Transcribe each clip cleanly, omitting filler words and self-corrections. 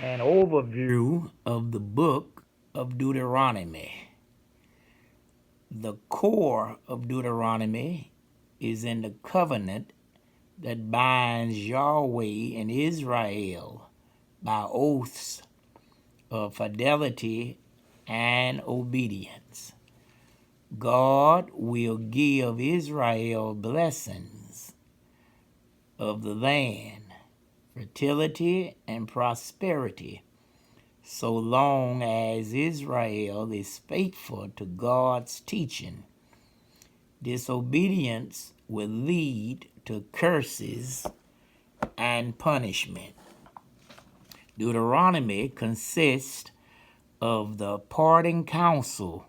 an overview of the Book of Deuteronomy. The core of Deuteronomy is in the covenant that binds Yahweh and Israel by oaths of fidelity and obedience. God will give Israel blessings of the land, fertility and prosperity, so long as Israel is faithful to God's teaching. Disobedience will lead to curses and punishment. Deuteronomy consists of the parting counsel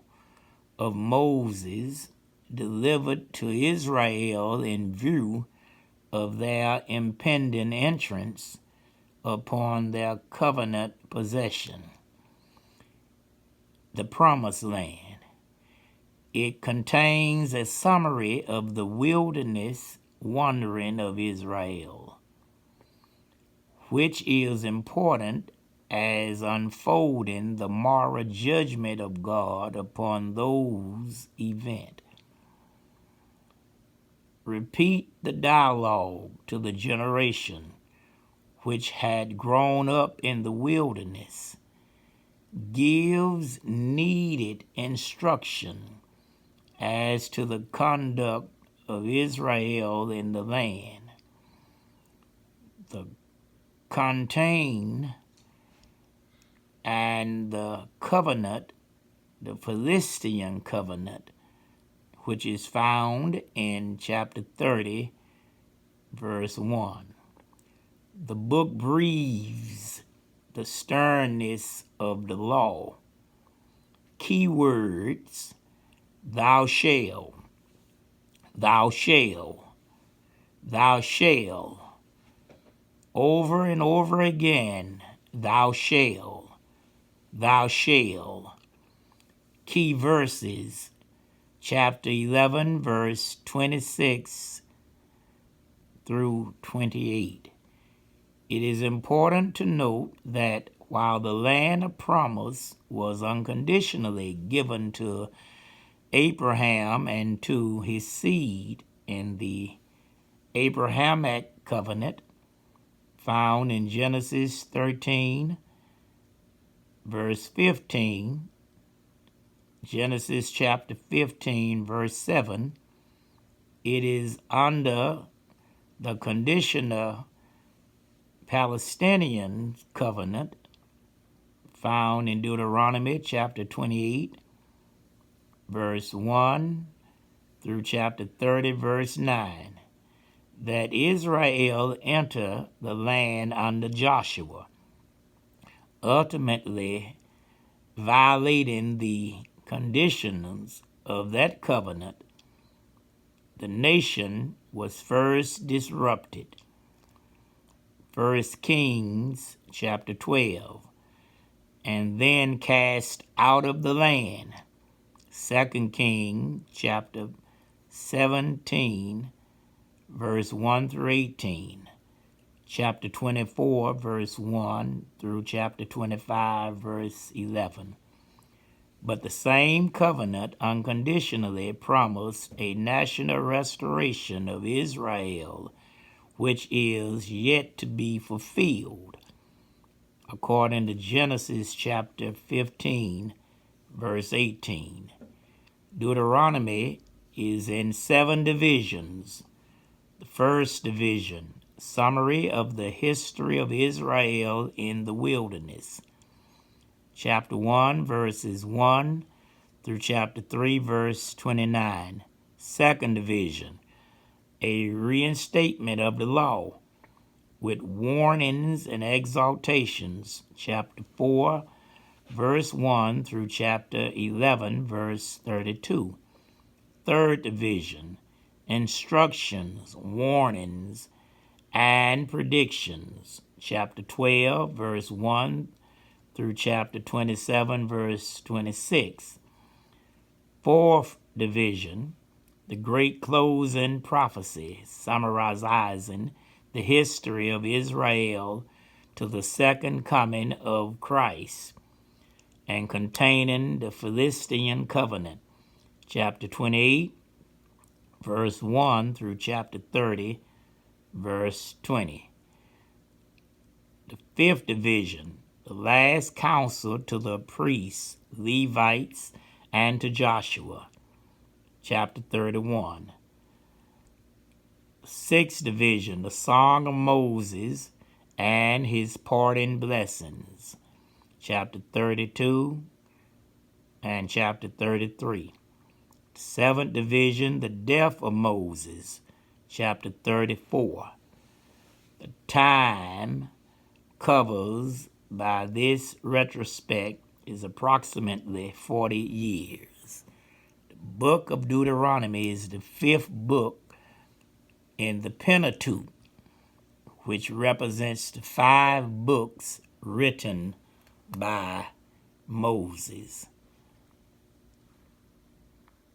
of Moses delivered to Israel in view of their impending entrance upon their covenant possession, the Promised Land. It contains a summary of the wilderness wandering of Israel, which is important as unfolding the moral judgment of God upon those events. Repeat the dialogue to the generation which had grown up in the wilderness, gives needed instruction as to the conduct of Israel in the land. The contain and the covenant, the Philistine covenant, which is found in chapter 30, verse 1. The book breathes the sternness of the law. Key words: thou shalt, thou shalt, thou shalt. Over and over again, thou shalt, thou shalt. Key verses: chapter 11, verse 26 through 28. It is important to note that while the land of promise was unconditionally given to Abraham and to his seed in the Abrahamic covenant found in Genesis 13, verse 15, Genesis chapter 15, verse 7, it is under the conditional Palestinian covenant found in Deuteronomy chapter 28, verse 1 through chapter 30, verse 9, that Israel enter the land under Joshua, ultimately violating the conditions of that covenant. The nation was first disrupted. 1 Kings chapter 12, and then cast out of the land. 2 Kings chapter 17, verse 1 through 18. Chapter 24, verse 1 through chapter 25, verse 11. But the same covenant unconditionally promised a national restoration of Israel, which is yet to be fulfilled, according to Genesis chapter 15, verse 18. Deuteronomy is in 7 divisions. The first division, summary of the history of Israel in the wilderness. Chapter 1, verses 1 through chapter 3, verse 29. Second division, a reinstatement of the law with warnings and exaltations. Chapter 4, verse 1 through chapter 11, verse 32. Third division, instructions, warnings, and predictions. Chapter 12, verse 1 through chapter 27, verse 26. Fourth division, the great closing prophecy, summarizing the history of Israel to the second coming of Christ, and containing the Philistine covenant, chapter 28, verse 1 through chapter 30, verse 20. The fifth division, the last counsel to the priests, Levites, and to Joshua, chapter 31. The sixth division, the Song of Moses and his parting blessings, chapter 32 and chapter 33. The seventh division, the death of Moses, chapter 34. The time covers by this retrospect is approximately 40 years. The Book of Deuteronomy is the fifth book in the Pentateuch, which represents the 5 books written by Moses.